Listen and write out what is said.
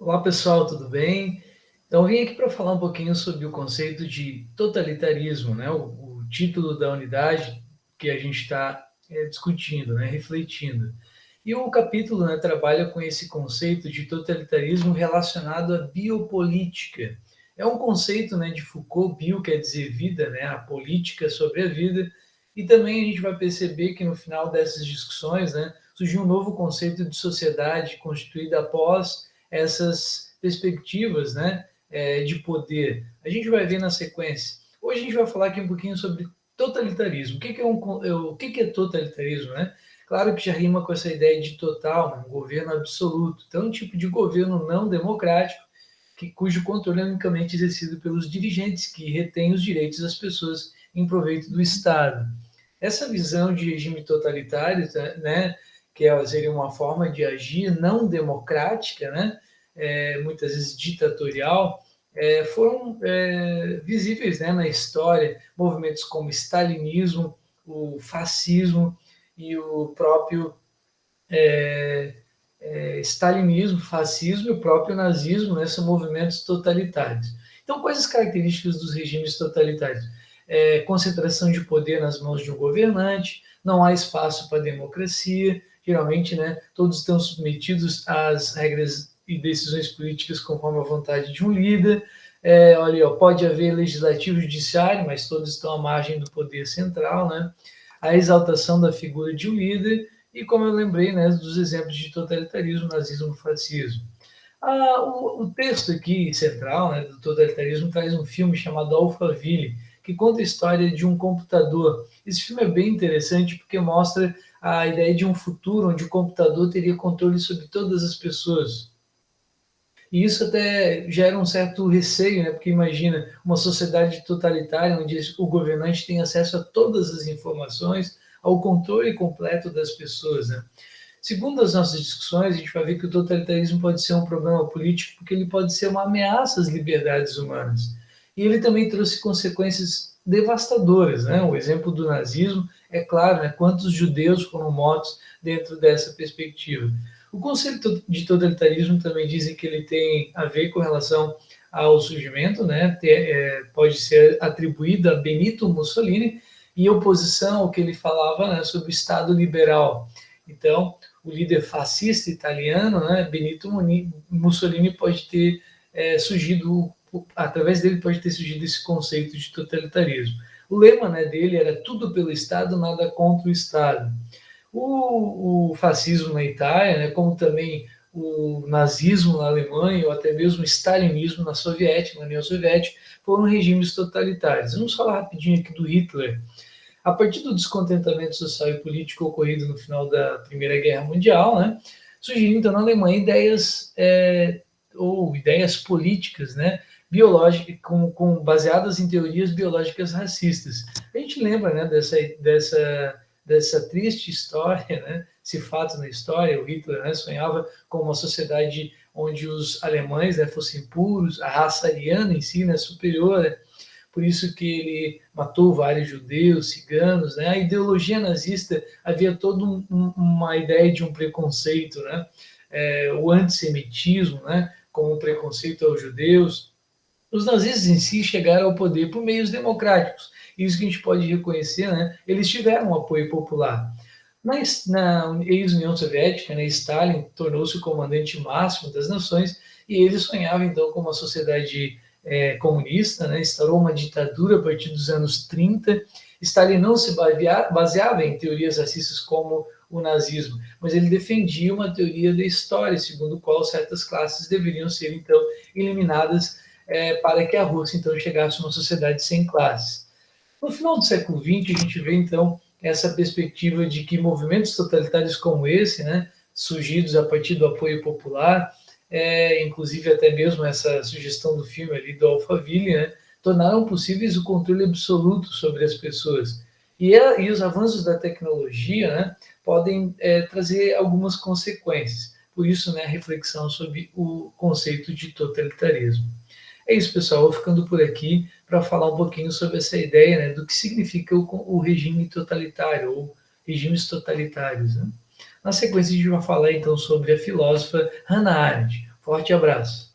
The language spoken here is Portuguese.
Olá pessoal, tudo bem? Então, eu vim aqui para falar um pouquinho sobre o conceito de totalitarismo, né? O título da unidade que a gente está discutindo, né? Refletindo. E o capítulo, né, trabalha com esse conceito de totalitarismo relacionado à biopolítica. É um conceito, né, de Foucault. Bio quer dizer vida, né? A política sobre a vida. E também a gente vai perceber que no final dessas discussões, né, surgiu um novo conceito de sociedade constituída após essas perspectivas, né, de poder. A gente vai ver na sequência. Hoje a gente vai falar aqui um pouquinho sobre totalitarismo. O que é totalitarismo, né? Claro que já rima com essa ideia de total, né, um governo absoluto. Então, um tipo de governo não democrático, cujo controle é unicamente exercido pelos dirigentes que retêm os direitos das pessoas em proveito do Estado. Essa visão de regime totalitário, né, que seria uma forma de agir não democrática, né, muitas vezes ditatorial, foram visíveis, né, na história, movimentos como o stalinismo, o fascismo e o próprio stalinismo, fascismo e o próprio nazismo, né, são movimentos totalitários. Então, quais as características dos regimes totalitários? Concentração de poder nas mãos de um governante, não há espaço para a democracia, geralmente, né, todos estão submetidos às regras e decisões políticas conforme a vontade de um líder. Olha, pode haver legislativo e judiciário, mas todos estão à margem do poder central, né? A exaltação da figura de um líder e, como eu lembrei, né, dos exemplos de totalitarismo, nazismo, fascismo. O texto aqui central, né, do totalitarismo traz um filme chamado Alphaville, que conta a história de um computador. Esse filme é bem interessante porque mostra a ideia de um futuro onde o computador teria controle sobre todas as pessoas. E isso até gera um certo receio, né? Porque imagina uma sociedade totalitária onde o governante tem acesso a todas as informações, ao controle completo das pessoas, né? Segundo as nossas discussões, a gente vai ver que o totalitarismo pode ser um problema político porque ele pode ser uma ameaça às liberdades humanas. E ele também trouxe consequências devastadoras, né? O exemplo do nazismo é claro, né? Quantos judeus foram mortos dentro dessa perspectiva. O conceito de totalitarismo também dizem que ele tem a ver com relação ao surgimento, né? Pode ser atribuído a Benito Mussolini em oposição ao que ele falava, né, sobre o Estado liberal. Então, o líder fascista italiano, né, Benito Mussolini, pode ter surgido, através dele pode ter surgido esse conceito de totalitarismo. O lema, né, dele era tudo pelo Estado, nada contra o Estado. O fascismo na Itália, né, como também o nazismo na Alemanha, ou até mesmo o stalinismo na Soviética, na União Soviética, foram regimes totalitários. Vamos falar rapidinho aqui do Hitler. A partir do descontentamento social e político ocorrido no final da Primeira Guerra Mundial, né, surgiram então na Alemanha ideias políticas, né, biológicas, baseadas em teorias biológicas racistas. A gente lembra, né, dessa triste história, né, esse fato na história. O Hitler, né, sonhava com uma sociedade onde os alemães, né, fossem puros, a raça ariana em si, né, superior, né, por isso que ele matou vários judeus, ciganos, né? A ideologia nazista havia toda uma ideia de um preconceito, né? O antissemitismo, né? Como um preconceito aos judeus. Os nazistas em si chegaram ao poder por meios democráticos. Isso que a gente pode reconhecer, né? Eles tiveram um apoio popular. Na ex-União Soviética, né, Stalin tornou-se o comandante máximo das nações e ele sonhava então com uma sociedade comunista, né, instaurou uma ditadura a partir dos anos 30. Stalin não se baseava em teorias racistas como o nazismo, mas ele defendia uma teoria da história, segundo a qual certas classes deveriam ser então eliminadas para que a Rússia então chegasse a uma sociedade sem classes. No final do século XX, a gente vê então essa perspectiva de que movimentos totalitários como esse, né, surgidos a partir do apoio popular, inclusive até mesmo essa sugestão do filme ali do Alphaville, né, tornaram possíveis o controle absoluto sobre as pessoas. E os avanços da tecnologia, né, podem trazer algumas consequências. Por isso, né, a reflexão sobre o conceito de totalitarismo. É isso, pessoal. Eu vou ficando por aqui para falar um pouquinho sobre essa ideia, né, do que significa o regime totalitário ou regimes totalitários. Né? Na sequência, a gente vai falar então sobre a filósofa Hannah Arendt. Forte abraço.